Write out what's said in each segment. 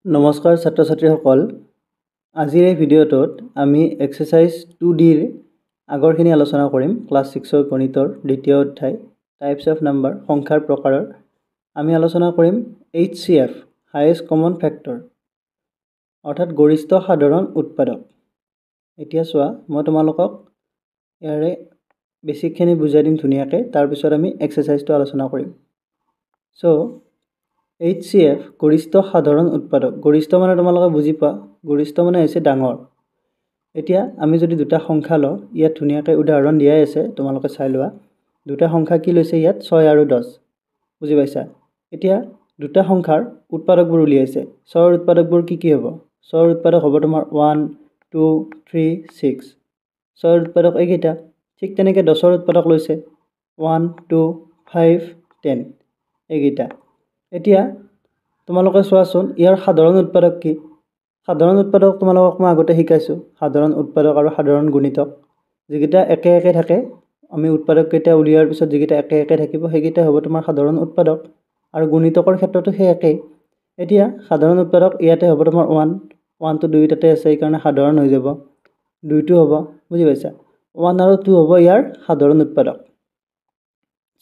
নমস্কাৰ ছাত্ৰ ছাত্ৰীসকল আজিৰ এই ভিডিঅ'টোত আমি এক্সাৰসাইজ 2D আগৰখিনি আলোচনা কৰিম ক্লাছ 6 গণিতৰ দ্বিতীয় অধ্যায় টাইপছ অফ নাম্বাৰ সংখ্যাৰ প্ৰকাৰৰ আমি আলোচনা কৰিম HCF হাইয়েষ্ট কমন ফেক্টৰ অৰ্থাৎ গৰিষ্ঠ সাধাৰণ উৎপাদক এতিয়া চোৱা মই তোমালোকক ইয়াৰে বেসিকখিনি বুজাই দিম ধুনীয়াকৈ তাৰ পিছত আমি এক্সাৰসাইজটো আলোচনা কৰিম সো HCF গৰিষ্ঠ সাধাৰণ উৎপাদক গৰিষ্ঠ মানে তোমালোকে বুজি পোৱা গৰিষ্ঠ মানে হৈছে ডাঙৰ এতিয়া আমি যদি দুটা সংখ্যা লওঁ ইয়াত ধুনীয়াকৈ উদাহৰণ দিয়াই আছে তোমালোকে চাই লোৱা দুটা সংখ্যা কি লৈছে ইয়াত 6 আৰু 10 বুজি পাইছা এতিয়া দুটা সংখ্যাৰ উৎপাদকবোৰ উলিয়াইছে 6 ৰ উৎপাদকবোৰ কি হ'ব 6 ৰ উৎপাদক হ'ব তোমাৰ 1 2 3 6 6 ৰ উৎপাদক এইকেইটা ঠিক তেনেকৈ 10 ৰ উৎপাদক লৈছে 1 2 5 10 এইকেইটা এতিয়া তোমালোকে চোৱাচোন ইয়াৰ সাধাৰণ উৎপাদক কি সাধাৰণ উৎপাদক তোমালোকক মই আগতে শিকাইছো সাধাৰণ উৎপাদক আৰু সাধাৰণ গুণিতক যেগিটা একে একে থাকে আমি উৎপাদক কেইটা উলিয়াৰ পিছত যেগিটা একে একে থাকিব সেইগিটা হ'ব তোমাৰ সাধাৰণ উৎপাদক আৰু গুণিতকৰ ক্ষেত্ৰতো সেই একে এতিয়া সাধাৰণ উৎপাদক ইয়াতে হ'ব তোমাৰ 1 1 টো দুইটাতে আছে এই কাৰণে সাধাৰণ হৈ যাব 2 টো হ'ব বুজি পাইছা 1 আৰু 2 হ'ব ইয়াৰ সাধাৰণ উৎপাদক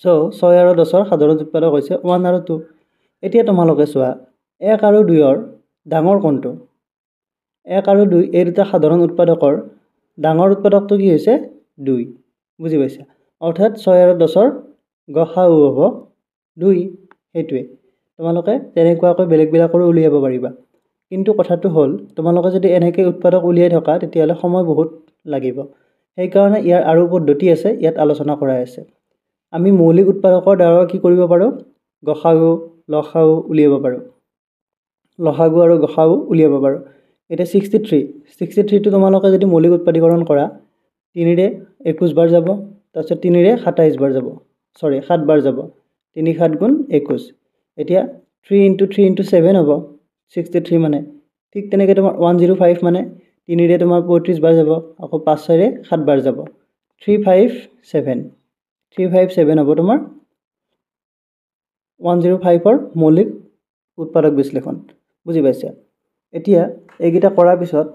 সো 6 আৰু 10 ৰ সাধাৰণ উৎপাদক হৈছে 1 আৰু 2 এতিয়া তোমালোকে চোৱা 1 আৰু 2 ৰ ডাঙৰ কোনটো 1 আৰু 2 এই দুটা সাধাৰণ উৎপাদকৰ ডাঙৰ উৎপাদকটো কি হৈছে 2 বুজি পাইছা অৰ্থাৎ 6 আৰু 10 ৰ গসাউ হ'ব 2 হেতুৱে তোমালোকে তেনেকুৱাকৈ বেলেগ বেলেগকৈ উলিয়াব পাৰিবা কিন্তু কথাটো হ'ল তোমালোকে যদি এনেকৈ উৎপাদক উলিয়াই থকা তেতিয়ালে সময় বহুত লাগিব সেই কাৰণে ইয়াৰ আৰু পদ্ধতি আছে ইয়াত আলোচনা কৰা আছে আমি মৌলিক উৎপাদকৰ দ্বাৰা কি কৰিব পাৰো গসাউ লসাউ উলিয়াব পাৰো লসাগু আৰু গসাউ উলিয়াব পাৰো এটা 63 টো তোমালোকে যদি মৌলিক উৎপাদীকৰণ কৰা 3 ৰে 21 বাৰ যাব তাৰপিছত 3 ৰে 27 বাৰ যাব 7 বাৰ যাব 3 7 গুণ 21 এতিয়া 3 * 3 * 7 হ'ব 63 মানে ঠিক তেনেকৈ তোমাৰ 105 মানে 3 ৰে তোমাৰ 35 বাৰ যাব আকৌ 5 6 ৰে 7 বাৰ যাব 357 হ'ব তোমাৰ 105 ৰ মৌলিক উৎপাদক বিশ্লেষণ বুজি পাইছা এতিয়া এইগিটা কৰাৰ পিছত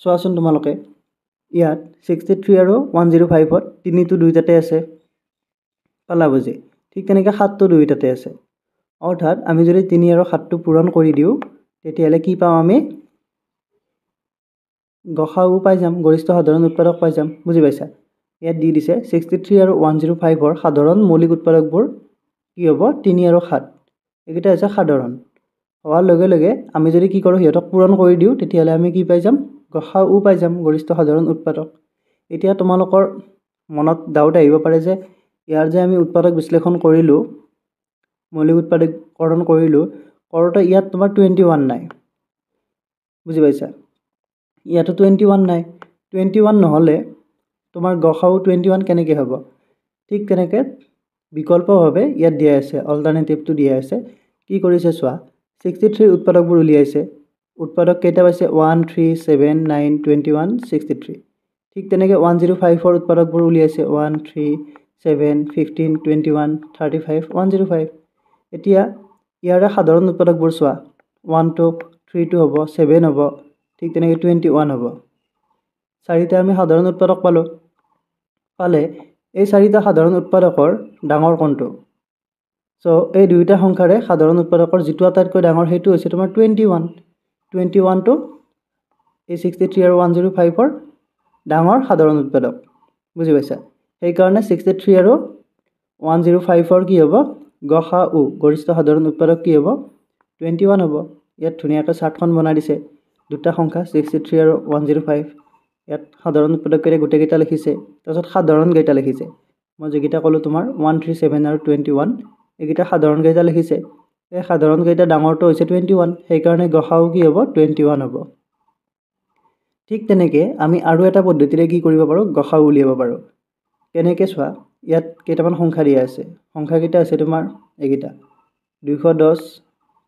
চোৱাচোন তোমালোকে ইয়াত 63 আৰু 105 ত 3 টো দুইটাতে আছে পালা বুজি ঠিক তেনেকৈ 7 টো দুইটাতে আছে অৰ্থাৎ আমি যদি 3 আৰু 7 টো পূৰণ কৰি দিও তেতিয়ালে কি পাম আমি গসাউ পাই যাম গৰিষ্ঠ সাধাৰণ উৎপাদক পাই যাম বুজি পাইছা ইয়াত দি দিছে 63 আৰু 105 ৰ সাধাৰণ মৌলিক উৎপাদকবোৰ কি হ'ব 3 আৰু 7 এইটা হৈছে সাধাৰণ হোৱাৰ লগে লগে আমি যদি কি কৰো হিয়তক পূৰণ কৰি দিও তেতিয়ালে আমি কি পাই যাম গসাউ পাই যাম গৰিষ্ঠ সাধাৰণ উৎপাদক এতিয়া তোমালোকৰ মনত ডাউট আহিব পাৰে যে ইয়াৰ যে আমি উৎপাদক বিশ্লেষণ কৰিলো মৌলিক উৎপাদককৰণ কৰিলো কৰোতে ইয়াত তোমাৰ 21 নাই বুজি পাইছা ইয়াতো 21 নাই 21 নহলে তোমাৰ গসাউ 21 কেনেকৈ হ'ব ঠিক তেনেকৈ বিকল্পভাৱে ইয়াত দিয়া আছে অল্টাৰনেটিভটো দিয়া আছে কি কৰিছে চোৱা 63 উৎপাদকবোৰ উলিয়াইছে উৎপাদক কেইটা পাইছে 1 3 7 9 21 63 ঠিক তেনেকৈ 105 ৰ উৎপাদকবোৰ উলিয়াইছে 1 3 7 15 21 35 105 এতিয়া ইয়াৰে সাধাৰণ উৎপাদকবোৰ চোৱা 1 টো 3 টো হ'ব 7 হ'ব ঠিক তেনেকৈ 21 হ'ব চাৰিটা আমি সাধাৰণ উৎপাদক পালে এই চাৰিটা সাধাৰণ উৎপাদকৰ ডাঙৰ কোনটো সো এই দুইটা সংখ্যাৰে সাধাৰণ উৎপাদকৰ যেটো আটাইতকৈ ডাঙৰ হেতু হৈছে তোমাৰ 21 টো এই 63 আৰু 105 ৰ ডাঙৰ সাধাৰণ উৎপাদক বুজি পাইছা সেই কাৰণে 63 আৰু 105 ৰ কি হ'ব গসাউ গৰিষ্ঠ সাধাৰণ উৎপাদক কি হ'ব 21 হ'ব ইয়াত ধুনীয়াকৈ চাৰ্টখন বনাই দিছে দুটা সংখ্যা 63 আৰু 105 ইয়াত সাধাৰণ উৎপাদক কেইটা গুটেকেইটা লিখিছে তাৰপিছত সাধাৰণ কেইটা লিখিছে মই যেগিটা কলো তোমাৰ 137 আৰু 21 এইগিটা সাধাৰণ কেইটা লিখিছে এই সাধাৰণ কেইটা ডাঙৰটো হৈছে 21 সেই কাৰণে গসাউ কি হ'ব 21 হ'ব ঠিক তেনেকৈ আমি আৰু এটা পদ্ধতিৰে কি কৰিব পাৰো গসাউ উলিয়াব পাৰো কেনেকৈ চোৱা ইয়াত কেইটামান সংখ্যা দিয়া আছে সংখ্যা কেইটা আছে তোমাৰ এইগিটা 210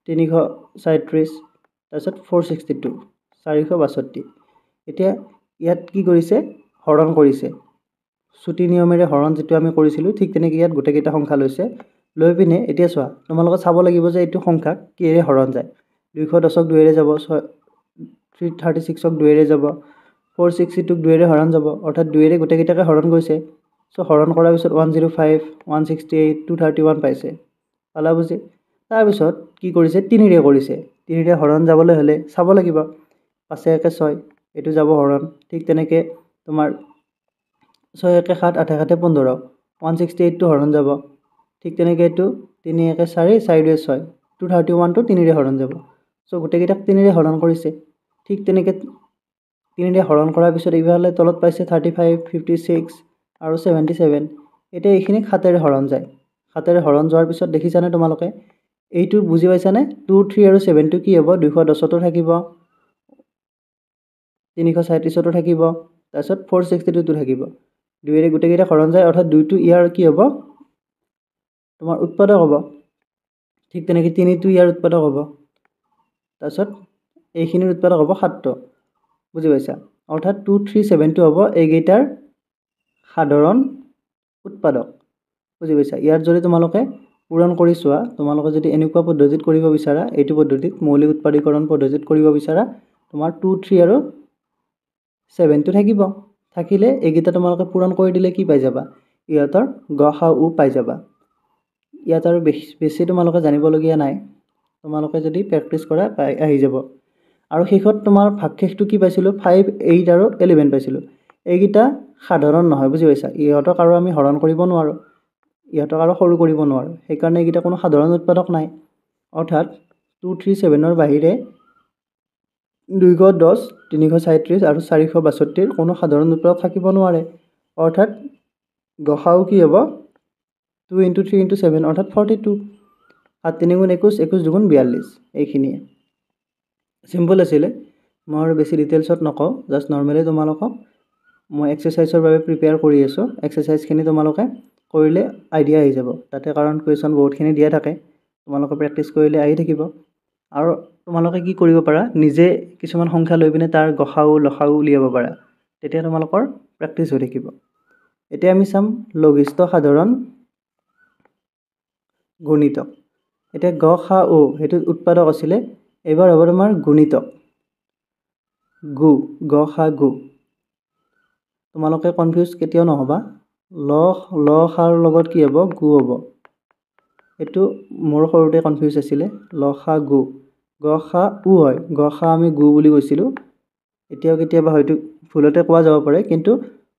337 তাৰপিছত 462 462 এতিয়া ইয়াত কি কৰিছে হৰণ কৰিছে ছুটি নিয়মেৰে হৰণ যেটো আমি কৰিছিলো ঠিক তেনেকৈ ইয়াত গুটেকেইটা সংখ্যা লৈছে লৈ পিনে এতিয়া চোৱা তোমালোকে চাব লাগিব যে এইটো সংখ্যা কিৰে হৰণ যায় 210ক 2ৰে যাব, 336ক 2ৰে যাব, 462ক 2ৰে হৰণ যাব, অৰ্থাৎ 2ৰে গোটেইকেইটাকে হৰণ কৰিছে। চ' হৰণ কৰাৰ পিছত 105, 168, 231 পাইছে। পালা বুজি? তাৰপিছত কি কৰিছে? 3ৰে কৰিছে। 3ৰে হৰণ যাবলৈ হ'লে চাব লাগিব 5 1 6 এইটো যাব হৰণ। ঠিক তেনেকৈ তোমাৰ 6 1 7 8 7 15 168টো হৰণ যাব। ঠিক তেনেকৈ এইটো 3 1 4 4 2 6 231টো 3ৰে হৰণ যাব। চ' গোটেইকেইটাক 3ৰে হৰণ কৰিছে। ঠিক তেনেকৈ 3ৰে হৰণ কৰাৰ পিছত এইফালে তলত পাইছে 35, 56 আৰু 77। এতিয়া এইখিনিক 7ৰে হৰণ যায়। 7ৰে হৰণ যোৱাৰ পিছত দেখিছানে তোমালোকে? এইটো বুজি পাইছানে? 2, 3 আৰু 7টো কি হ'ব? 210টো থাকিব, 337টো থাকিব, তাৰপিছত 462টো থাকিব। 2ৰে গোটেইকেইটা হৰণ যায়, অৰ্থাৎ 2টো ইয়াৰ কি হ'ব? তোমাৰ উৎপাদক হ'ব। ঠিক তেনেকৈ 3টো ইয়াৰ উৎপাদক হ'ব। তাৰপিছত এইখিনিৰ উৎপাদক হ'ব 7টো। বুজি পাইছা? অৰ্থাৎ 2, 3, 7টো হ'ব এইকেইটাৰ সাধাৰণ উৎপাদক। বুজি পাইছা? ইয়াত যদি তোমালোকে পূৰণ কৰি চোৱা, তোমালোকে যদি এনেকুৱা পদ্ধতিত কৰিব বিচাৰা, এইটো পদ্ধতিত মৌলিক উৎপাদীকৰণ পদ্ধতিত কৰিব বিচাৰা, তোমাৰ 2, 3 আৰু 7টো থাকিব। থাকিলে এইকেইটা তোমালোকে পূৰণ কৰি দিলে কি পাই যাবা? ইহঁতৰ গ, সা, উ পাই যাবা। ইয়াত আৰু বেছি তোমালোকে জানিবলগীয়া নাই। তোমালোকে যদি প্ৰেক্টিছ কৰা আহি যাব। আৰু শেষত তোমাৰ ভাগশেষটো কি পাইছিলোঁ? 5, 8 আৰু 11 পাইছিলোঁ। এইকেইটা সাধাৰণ নহয়, বুজি পাইছা? ইহঁতক আৰু আমি হৰণ কৰিব নোৱাৰোঁ, ইহঁতক আৰু সৰু কৰিব নোৱাৰোঁ। সেইকাৰণে এইকেইটা কোনো সাধাৰণ উৎপাদক নাই। অৰ্থাৎ 2, 3, 7ৰ বাহিৰে 210, 337 আৰু 462ৰ কোনো সাধাৰণ উৎপাদক থাকিব নোৱাৰে। অৰ্থাৎ গসাও কি হ'ব? 2 × 3 × 7 অৰ্থাৎ 42। 7 3 গুণ 21, 21 2 গুণ 42। এইখিনিয়ে চিম্পল আছিলে। মই আৰু বেছি ডিটেইলছত নকওঁ, জাষ্ট নৰ্মেলি তোমালোকক মই এক্সাৰচাইজৰ বাবে প্ৰিপেয়াৰ কৰি আছোঁ। এক্সাৰচাইজখিনি তোমালোকে কৰিলে আইডিয়া আহি যাব তাতে, কাৰণ কুৱেশ্যন বহুতখিনি দিয়া থাকে। তোমালোকে প্ৰেক্টিছ কৰিলে আহি থাকিব। আৰু তোমালোকে কি কৰিব পাৰা? নিজে কিছুমান সংখ্যা লৈ পিনে তাৰ গসাও লসাও উলিয়াব পাৰা। তেতিয়া তোমালোকৰ প্ৰেক্টিছ হৈ থাকিব। এতিয়া আমি চাম লঘিষ্ঠ সাধাৰণ গুণিতক। এতিয়া গ, সা, উ সেইটো উৎপাদক আছিলে। এইবাৰ হ'ব তোমাৰ গুণিতক। গু, গ, সা, গু। তোমালোকে কনফিউজ কেতিয়াও নহ'বা। ল সাৰ লগত কি হ'ব? গু হ'ব। এইটো মোৰ সৰুতে কনফিউজ আছিলে। ল, সা, গু। গ, সা, উ হয়। গ, সা আমি গু বুলি কৈছিলোঁ। এতিয়াও কেতিয়াবা হয়তো ভুলতে কোৱা যাব পাৰে, কিন্তু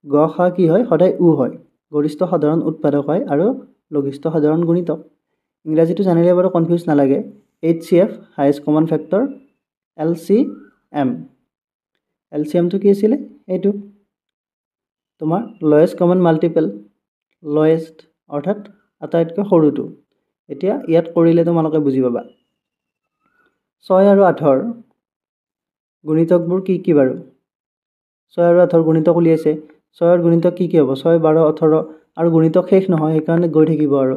গ, সা কি হয়? সদায় উ হয়। গৰিষ্ঠ সাধাৰণ উৎপাদক হয় আৰু লঘিষ্ঠ সাধাৰণ গুণিতক। ইংৰাজীটো জানিলে বাৰু কনফিউজ নালাগে। HCF highest common factor, LCM। LCMটো কি আছিলে? এইটো তোমাৰ লয়েষ্ট কমন মাল্টিপল, লয়েষ্ট অৰ্থাৎ আটাইতকৈ সৰুটো। এতিয়া ইয়াত কৰিলে তোমালোকে বুজি পাবা। 6 আৰু 8ৰ গুণিতকবোৰ কি কি বাৰু? 6 আৰু 8ৰ গুণিতক উলিয়াইছে। 6ৰ গুণিতক কি কি হ'ব? 6, 12, 18 আৰু গুণিতক শেষ নহয়, সেইকাৰণে গৈ থাকিব আৰু।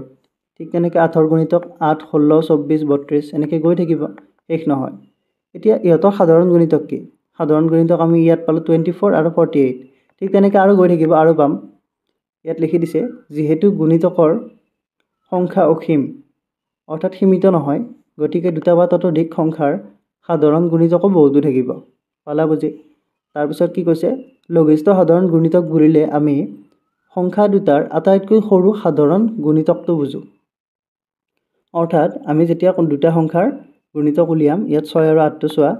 ঠিক তেনেকৈ 8ৰ গুণিতক 8, 16, 24, 32 এনেকৈ গৈ থাকিব, শেষ নহয়। এতিয়া ইহঁতৰ সাধাৰণ গুণিতক কি? সাধাৰণ গুণিতক আমি ইয়াত পালোঁ 24 আৰু 48। ঠিক তেনেকৈ আৰু গৈ থাকিব, আৰু পাম। ইয়াত লিখি দিছে, যিহেতু গুণিতকৰ সংখ্যা অসীম অৰ্থাৎ সীমিত নহয়, গতিকে দুটা বা ততোধিক সংখ্যাৰ সাধাৰণ গুণিতকো বহুতো থাকিব। পালা বুজি? তাৰপিছত কি কৈছে? লঘিষ্ঠ সাধাৰণ গুণিতক বুলিলে আমি সংখ্যা দুটাৰ আটাইতকৈ সৰু সাধাৰণ গুণিতকটো বুজোঁ। অৰ্থাৎ আমি যেতিয়া দুটা সংখ্যাৰ গুণিতক উলিয়াম, ইয়াত 6 আৰু 8টো চোৱা,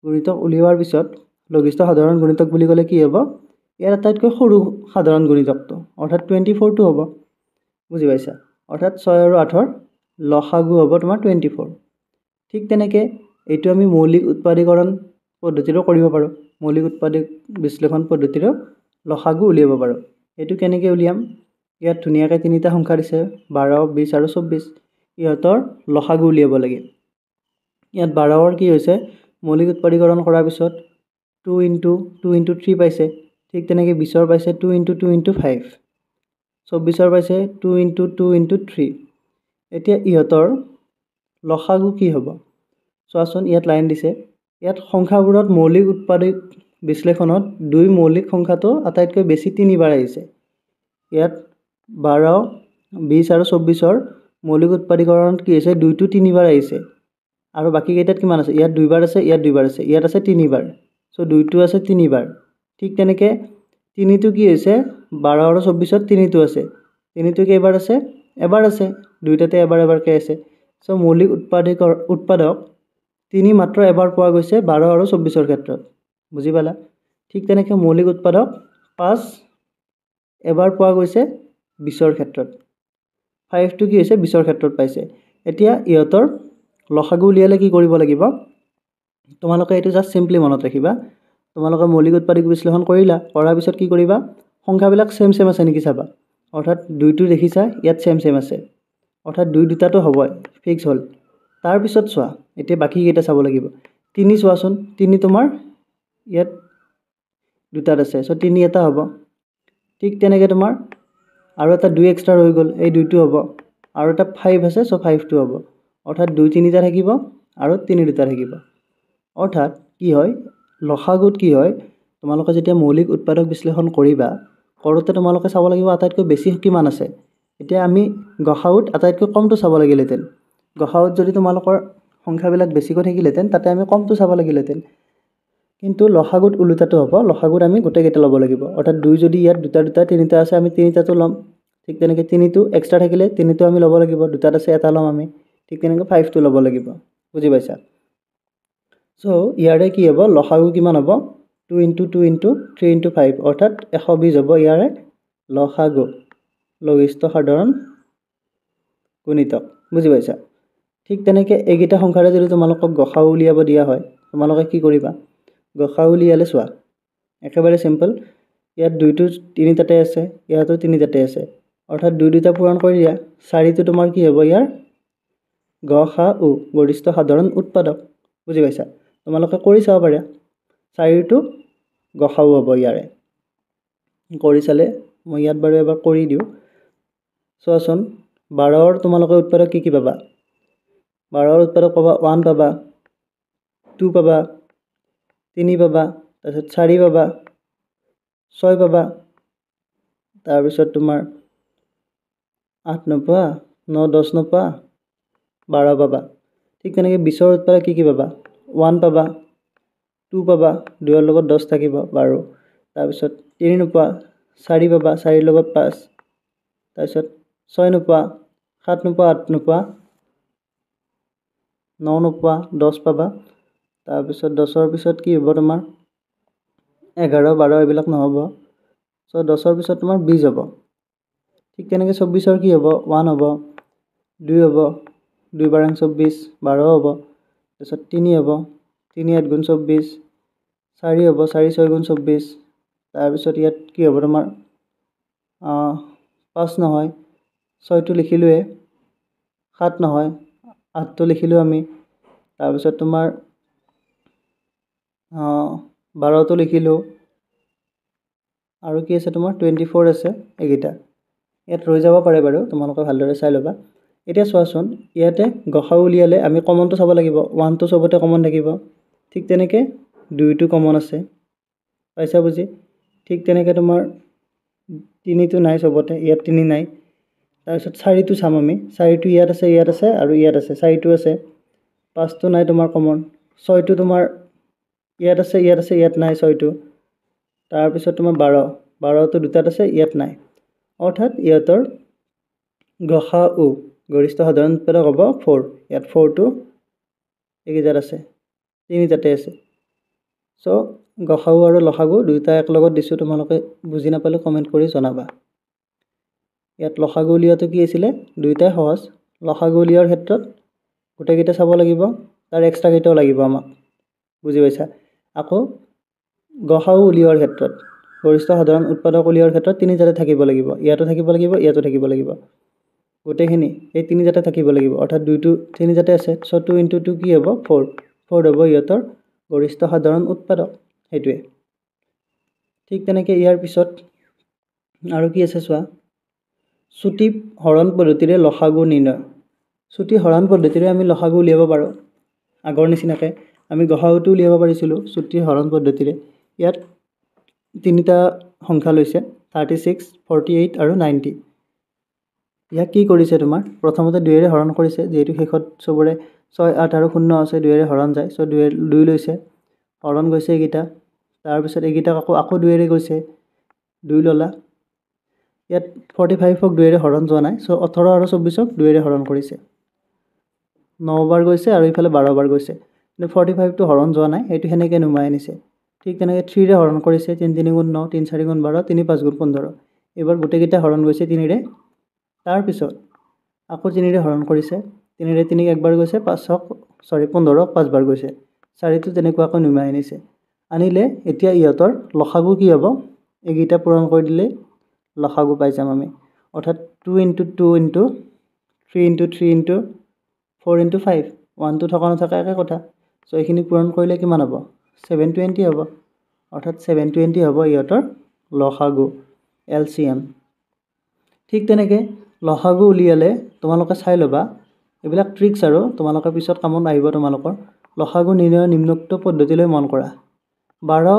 গুণিতক উলিওৱাৰ পিছত লঘিষ্ঠ সাধাৰণ গুণিতক বুলি ক'লে কি হ'ব? ইয়াৰ আটাইতকৈ সৰু সাধাৰণ গুণিতকটো, অৰ্থাৎ 24টো হ'ব। বুজি পাইছা? অৰ্থাৎ 6 আৰু 8ৰ লসাগু হ'ব তোমাৰ 24। ঠিক তেনেকৈ এইটো আমি মৌলিক উৎপাদীকৰণ পদ্ধতিৰো কৰিব পাৰোঁ। মৌলিক উৎপাদক বিশ্লেষণ পদ্ধতিৰো লসাগু উলিয়াব পাৰোঁ। এইটো কেনেকৈ উলিয়াম? ইয়াত ধুনীয়াকৈ তিনিটা সংখ্যা দিছে, 12, 20 আৰু 24। ইহঁতৰ লসাগু উলিয়াব লাগে। ইয়াত 12ৰ কি হৈছে? মৌলিক উৎপাদীকৰণ কৰাৰ পিছত 2 × 3 পাইছে। ঠিক তেনেকৈ 20ৰ পাইছে 2 × 2 × 5। 24ৰ পাইছে 2 × 2 × 3। এতিয়া ইহঁতৰ লসাগু কি হ'ব? চোৱাচোন, ইয়াত লাইন দিছে। ইয়াত সংখ্যাবোৰত মৌলিক উৎপাদক বিশ্লেষণত 2 মৌলিক সংখ্যাটো আটাইতকৈ বেছি 3 বাৰ আহিছে। ইয়াত 12, 20 আৰু 24ৰ মৌলিক উৎপাদীকৰণত কি হৈছে? 2টো 3 বাৰ আহিছে। আৰু বাকী কেইটাত কিমান আছে ইয়াত দুইবাৰ আছে ইয়াত দুইবাৰ আছে ইয়াত আছে তিনিবাৰ সো দুইটো আছে তিনিবাৰ ঠিক তেনেকৈ তিনিটো কি হৈছে 12 আৰু 24ত তিনিটো আছে তিনিটো কেইবাৰ আছে এবাৰ আছে দুইটাতে এবাৰ এবাৰকৈ আছে সো মৌলিক উৎপাদক তিনি মাত্ৰ এবাৰ পোৱা গৈছে 12 আৰু 24ৰ ক্ষেত্ৰত বুজি পালা ঠিক তেনেকৈ মৌলিক উৎপাদক 5 এবাৰ পোৱা গৈছে 20ৰ ক্ষেত্ৰত 5 টো কি হৈছে 20ৰ ক্ষেত্ৰত পাইছে এতিয়া ইহঁতৰ লসাগু উলিয়ালে কি কৰিব লাগিব তোমালোকে এটো জাস্ট সিম্পলি মনত ৰাখিবা তোমালোকে মৌলিক উৎপাদক বিশ্লেষণ কৰিলা কৰাৰ পিছত কি কৰিবা সংখ্যাবিলাক সেম সেম আছে নেকি চাবা অৰ্থাৎ দুইটো দেখিছা ইয়াত সেম আছে অৰ্থাৎ দুইটাটো হ'বই ফিক্স হ'ল তাৰ পিছত চোৱা এতিয়া বাকি কেইটা চাব লাগিব 3 চোৱাচোন 3 তোমাৰ ইয়াত দুটাত আছে সো 3 এটা হ'ব ঠিক তেনেকৈ তোমাৰ আৰু এটা 2 এক্সট্ৰা হৈ গ'ল এই দুইটো হ'ব আৰু এটা 5 আছে সো 5 টো হ'ব অৰ্থাৎ 2 3টা থাকিব আৰু 3 দুটা থাকিব অৰ্থাৎ কি হয় লসাগুত কি হয় তোমালোকে যেতিয়া মৌলিক উৎপাদক বিশ্লেষণ কৰিবা কৰোতে তোমালোকে চাব লাগিব আটাইতকৈ বেছি কিমান আছে এতিয়া আমি গসাউত আটাইতকৈ কমটো চাব লাগিলহেঁতেন গসাউত যদি তোমালোকৰ সংখ্যাবিলাক বেছিকৈ থাকিলহেঁতেন তাতে আমি কমটো চাব লাগিলহেঁতেন কিন্তু লসাগুত উলুটাটো হ'ব লসাগুত আমি গোটেই কেইটা ল'ব লাগিব অৰ্থাৎ 2 যদি ইয়াত দুটা দুটা তিনিটা আছে আমি তিনিটাটো ল'ম ঠিক তেনেকৈ 3টো এক্সট্ৰা থাকিলে 3টো আমি ল'ব লাগিব দুটাত আছে এটা ল'ম আমি ঠিক তেনেকৈ 5 টো ল'ব লাগিব বুজি পাইছা সো ইয়াৰে কি হ'ব লসাগু কিমান হ'ব 2 * 2 * 3 * 5 অৰ্থাৎ 120 হ'ব ইয়াৰে লসাগু লঘিষ্ঠ সাধাৰণ গুণিতক বুজি পাইছা ঠিক তেনেকৈ এইকেইটা সংখ্যাৰে যদি তোমালোকক গসাউ উলিয়াব দিয়া হয় তোমালোকে কি কৰিবা গসাউ উলিয়ালে চোৱা একেবাৰে সিম্পল ইয়াত দুইটো তিনিটাতে আছে ইয়াতো তিনিটাতে আছে অৰ্থাৎ দুই দুটা পূৰণ কৰি দিয়া 4টো তোমাৰ কি হ'ব ইয়াৰ গসাউ গৰিষ্ঠ সাধাৰণ উৎপাদক বুজি পাইছা তোমালোকে কৰি চাব পাৰা 4টো গসাউ হ'ব ইয়াৰে কৰি চালে মই ইয়াত বাৰু এবাৰ কৰি দিও চোৱাচোন 12ৰ তোমালোকে উৎপাদক কি পাবা 12ৰ উৎপাদক পাবা 1 পাবা 2 পাবা 3 পাবা তাৰপিছত 4 পাবা 6 পাবা তাৰপিছত তোমাৰ 8 নোপোৱা 9 10 নোপোৱা 12 পাবা ঠিক তেনেকৈ 20ৰ উৎপাদক কি পাবা 1 পাবা 2 পাবা 2ৰ লগত 10 থাকিব 12 তাৰপিছত 3 নোপোৱা 4 পাবা 4ৰ লগত 5 তাৰপিছত 6 নোপোৱা 7 নোপোৱা 8 নোপোৱা 9 নোপোৱা 10 পাবা তাৰপিছত 10ৰ পিছত কি হ'ব তোমাৰ 11 12 এইবিলাক নহ'ব সো 10ৰ পিছত তোমাৰ 20 হ'ব ঠিক তেনেকৈ 24ৰ কি হ'ব 1 হ'ব 2 হ'ব 2 বাৰাং 24 12 হ'ব তাৰপিছত 3 হ'ব 3 8 গুণ 24 4 হ'ব 4 6 গুণ 24 তাৰপিছত ইয়াত কি হ'ব তোমাৰ 5 নহয় 6টো লিখিলোৱে 7 নহয় 8টো লিখিলো আমি তাৰপিছত তোমাৰ 12টো লিখিলো আৰু কি আছে তোমাৰ 24 আছে এইকেইটা ইয়াত ৰৈ যাব পাৰে বাৰু তোমালোকে ভালদৰে চাই ল'বা এতিয়া চোৱাচোন ইয়াতে গসাউ উলিয়ালে আমি কমনটো চাব লাগিব 1টো সবতে কমন থাকিব ঠিক তেনেকৈ 2টো কমন আছে পাইছা বুজি ঠিক তেনেকৈ তোমাৰ 3টো নাই সবতে ইয়াত 3 নাই তাৰপিছত 4টো চাম আমি 4টো ইয়াত আছে আৰু ইয়াত আছে 4টো আছে 5টো নাই তোমাৰ কমন 6টো তোমাৰ ইয়াত আছে ইয়াত নাই 6টো তাৰপিছত তোমাৰ 12টো দুটাত আছে ইয়াত নাই অৰ্থাৎ ইয়াতৰ গসাউ গৰিষ্ঠ সাধাৰণ উৎপাদক হ'ব 4 ইয়াত 4টো এইকেইটাত আছে তিনিটাতে আছে সো গসাউ আৰু লসাগু দুইটা এক লগত দিছোঁ তোমালোকে বুজি নাপালে কমেন্ট কৰি জনাবা ইয়াত লসাগু উলিয়াটো কি আছিল দুইটাই সহজ লসাগু উলিয়াৰ ক্ষেত্ৰত গোটেইকেইটা চাব লাগিব তাৰ এক্সট্ৰা কেইটাও লাগিব আমাক বুজি পাইছা আকৌ গসাউ উলিয়াৰ ক্ষেত্ৰত গৰিষ্ঠ সাধাৰণ উৎপাদক উলিয়াৰ ক্ষেত্ৰত তিনিটাতে থাকিব লাগিব ইয়াতো থাকিব লাগিব ইয়াতো থাকিব লাগিব গোটেইখিনি এই তিনিটাতে থাকিব লাগিব অৰ্থাৎ দুইটো তিনিটাতে আছে সো 2 * 2 কি হ'ব 4 হ'ব ইহঁতৰ গৰিষ্ঠ সাধাৰণ উৎপাদক সেইটোৱে ঠিক তেনেকৈ ইয়াৰ পিছত আৰু কি আছে চোৱা চুটি হৰণ পদ্ধতিৰে লসাগু নিৰ্ণয় চুটি হৰণ পদ্ধতিৰে আমি লসাগু উলিয়াব পাৰোঁ আগৰ নিচিনাকৈ আমি গসাউটো উলিয়াব পাৰিছিলোঁ চুটি হৰণ পদ্ধতিৰে ইয়াত তিনিটা সংখ্যা লৈছে 36 48 আৰু 90 ইয়াক কি কৰিছে তোমাৰ প্ৰথমতে 2ৰে হৰণ কৰিছে যেহেতু শেষত সবৰে 6 8 আৰু 0 আছে 2 ৰে হৰণ যায় সো 2 লৈছে হৰণ গৈছে এইগিটা তাৰ পিছত এইগিটা আকৌ 2 ৰে গৈছে 2 ললা ইয়াত 45 ক 2 ৰে হৰণ যোৱা নাই সো 18 আৰু 24 ক 2 ৰে হৰণ কৰিছে 9 বাৰ গৈছে আৰু ইফালে 12 বাৰ গৈছে কিন্তু 45 টো হৰণ যোৱা নাই এটো হেনেকে নুমাই আনিছে ঠিক তেনেকে 3 ৰে হৰণ কৰিছে 3 3 গুণ 9 3 4 গুণ 12 3 5 গুণ 15 এবাৰ গোটেইগিটা হৰণ গৈছে 3 ৰে তাৰ পিছত আকৌ 3 ৰে হৰণ কৰিছে 3 ৰে 3 একবাৰ গৈছে 15 ক 5 বাৰ গৈছে 4 টো তেনেকুৱাকৈ নুমাই আনিছে আনিলে এতিয়া ইহতৰ লসাগু কি হ'ব এইগিটা পূৰণ কৰি দিলে লসাগু পাই যাম আমি অৰ্থাৎ 2 * 2 * 3 * 3 * 4 * 5 1 টো থকা নথকা একে কথা সো এইখিনি পূৰণ কৰিলে কিমান হ'ব 720 হ'ব অৰ্থাৎ 720 হ'ব ইহতৰ লসাগু LCM ঠিক তেনেকে লসাগু উলিয়ালে তোমালোকে চাই লবা এইবিলাক ট্ৰিক্স আৰু তোমালোকে পিছত কামত আহিব তোমালোকৰ লসাগু নিৰ্ণয় নিম্নোক্ত পদ্ধতিলৈ মন কৰা 12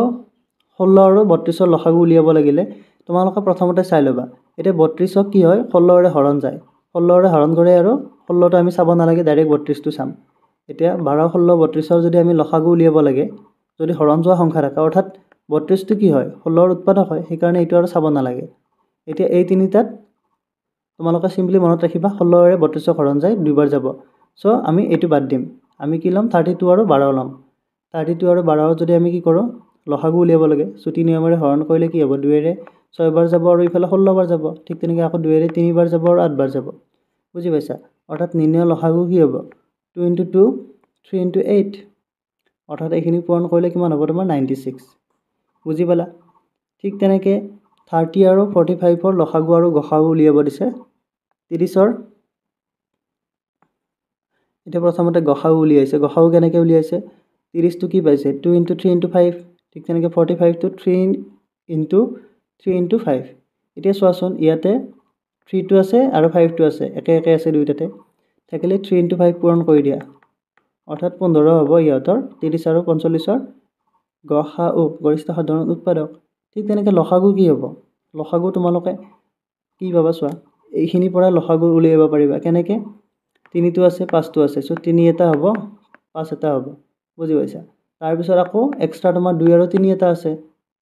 16 আৰু 32 ৰ লসাগু উলিয়াব লাগিলে তোমালোকে প্ৰথমতে চাই লবা এটা 32 ক কি হয় 16 ৰে হৰণ যায় 16 ৰে হৰণ কৰে আৰু 16 টো আমি চাব নালাগে ডাইৰেক্ট 32 টো চাম এতিয়া 12 16 32 ৰ যদি আমি লসাগু উলিয়াব লাগে যদি হৰণ যোৱা সংখ্যা থাকে অৰ্থাৎ 32 টো কি হয় 16 ৰ উৎপাদক হয় সেই কাৰণে এটো আৰু চাব নালাগে এতিয়া এই তিনিটাত তোমালোকে সিম্পলি মনত ৰাখিবা 16 ৰে 32 ক হৰণ যায় দুইবাৰ যাব সো আমি এটো বাদ দিম আমি কি লম 32 আৰু 12 লম 32 আৰু 12 যদি আমি কি কৰো লসাগু উলিয়াব লাগে ছুটি নিয়মৰে হৰণ কৰিলে কি হ'ব 2 ৰে 6 বাৰ যাব আৰু ইফালে 16 বাৰ যাব ঠিক তেনেকৈ আকৌ 2 ৰে 3 বাৰ যাব আৰু 8 বাৰ যাব বুজি পাইছা অৰ্থাৎ নিৰ্ণয় লসাগু কি হ'ব 2 * 2 3 * 8 অৰ্থাৎ এইখিনি পূৰণ কৰিলে কিমান হ'ব তোমাৰ 96 বুজি পালা ঠিক তেনেকৈ 30 আৰু 45 ৰ লসাগু আৰু গসাগু উলিয়াব দিছে 30 ৰ এতিয়া প্ৰথমতে গসাগু উলিয়াইছে গসাগু কেনেকৈ উলিয়াইছে 30 টো কি পাইছে 2 * 3 * 5 ঠিক তেনেকৈ 45 টো 3 * 3 * 5 এতিয়া চোৱাচোন ইয়াতে 3 টো আছে আৰু 5 টো আছে একে একে আছে দুইটাতে থাকিলে 3 * 5 পূৰণ কৰি দিয়া অৰ্থাৎ 15 হ'ব ইহতৰ 30 আৰু 45 ৰ গসাগু গৰিষ্ঠ সাধাৰণ উৎপাদক ঠিক তেনেকৈ লসাগু কি হ'ব লসাগু তোমালোকে কি পাবা চোৱা এইখিনি পৰা লসাগু উলিয়াব পাৰিবা কেনেকৈ 3 টো আছে 5 টো আছে সো 3 এটা হ'ব 5 এটা হ'ব বুজি পাইছা তাৰ পিছত আকৌ এক্সট্ৰা তোমাৰ 2 আৰু 3 এটা আছে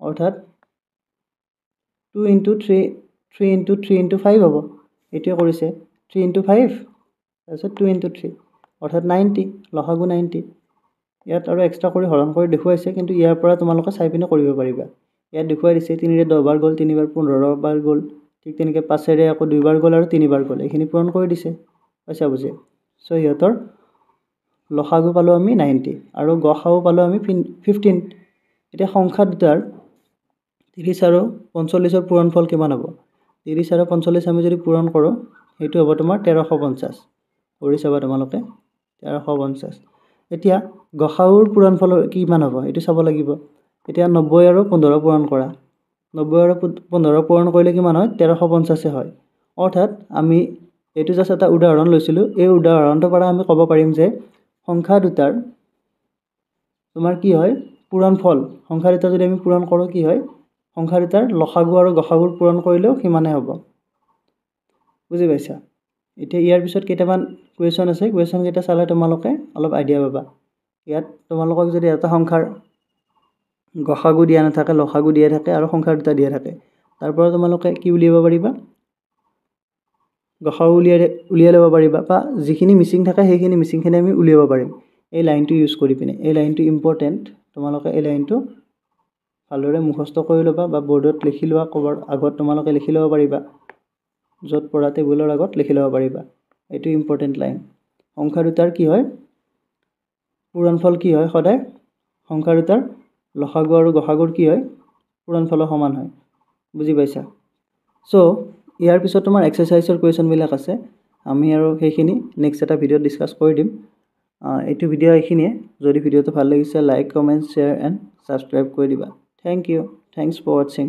অৰ্থাৎ 2 * 3 3 * 3 * 5 হ'ব এটোৱে কৰিছে 3 * 5 তাৰপিছত 2 * 3 অৰ্থাৎ 90 লসাগু 90 ইয়াত আৰু এক্সট্ৰা কৰি হৰণ কৰি দেখুৱাইছে কিন্তু ইয়াৰ পৰা তোমালোকে চাই পিনে কৰিব পাৰিবা ইয়াত দেখুৱাই দিছে 3 ৰে 10 বাৰ গ'ল 3 বাৰ 15 বাৰ গ'ল ঠিক তেনেকৈ 5 ৰে আকৌ 2 বাৰ গ'ল আৰু 3 বাৰ গ'ল এইখিনি পূৰণ কৰি দিছে পাইছা বুজি সো ইহতৰ লসাগু পালো আমি 90 আৰু গসাগু পালো আমি 15 এতিয়া সংখ্যা দুটাৰ 30 আৰু 45 ৰ পূৰণফল কিমান হ'ব 30 আৰু 45 আমি যদি পূৰণ কৰো হেতু হ'ব তোমাৰ 1350 কৰি চাবা তোমালোকে 1350 এতিয়া গসাগুৰ পূৰণফল কিমান হ'ব এটো চাব লাগিব এতিয়া 90 আৰু 15 পূৰণ কৰা 90 আৰু 15 পূৰণ কৰিলে কিমান হয় 1350 হয় অৰ্থাৎ আমি এটো জাস্ট এটা উদাহৰণ লৈছিলো এই উদাহৰণটোৰ পৰা আমি ক'ব পাৰিম যে সংখ্যা দুটাৰ তোমাৰ কি হয় পূৰণফল সংখ্যা দুটা যদি আমি পূৰণ কৰো কি হয় সংখ্যা দুটাৰ লসাগু আৰু গসাগুৰ পূৰণ কৰিলেও কিমানে হ'ব বুজি পাইছা এতিয়া ইয়াৰ পিছত কেইটামান কোৱেশ্চন আছে কোৱেশ্চন কেইটা চালে তোমালোকে অলপ আইডিয়া পাবা ইয়াত তোমালোকক যদি এটা সংখ্যাৰ গসাগু দিয়া নাথাকে লসাগু দিয়া থাকে আৰু সংখ্যা দুটা দিয়া থাকে তাৰ পৰা তোমালোকে কি উলিয়াব পাৰিবা গসাগু উলিয়াই ল'ব পাৰিবা বা যিখিনি মিসিং থাকে সেইখিনি মিসিংখিনি আমি উলিয়াব পাৰিম এই লাইনটো ইউজ কৰি পিনে এই লাইনটো ইম্পৰ্টেন্ট তোমালোকে এই লাইনটো ভালদৰে মুখস্থ কৰি ল'বা বা বোৰ্ডত লিখি লোৱা কবৰ আগত তোমালোকে লিখি ল'ব পাৰিবা য'ত পঢ়া টেবুলৰ আগত লিখি ল'ব পাৰিবা এটো ইম্পৰ্টেন্ট লাইন সংখ্যা দুটাৰ কি হয় পূৰণফল কি হয় সদায় সংখ্যা দুটাৰ লসাগু আৰু গসাগুৰ কি হয় পূৰণফলৰ সমান হয় বুজি পাইছা সো ইয়াৰ পিছত তোমাৰ এক্সাৰসাইজৰ কোৱেশ্চন বিলাক আছে আমি আৰু সেইখিনি নেক্সট এটা ভিডিঅ ডিসকাস কৰি দিম এইটো ভিডিঅ এইখিনিয়ে যদি ভিডিঅটো ভাল লাগিছে like comment share and subscribe কৰি দিবা thank U thanks for watching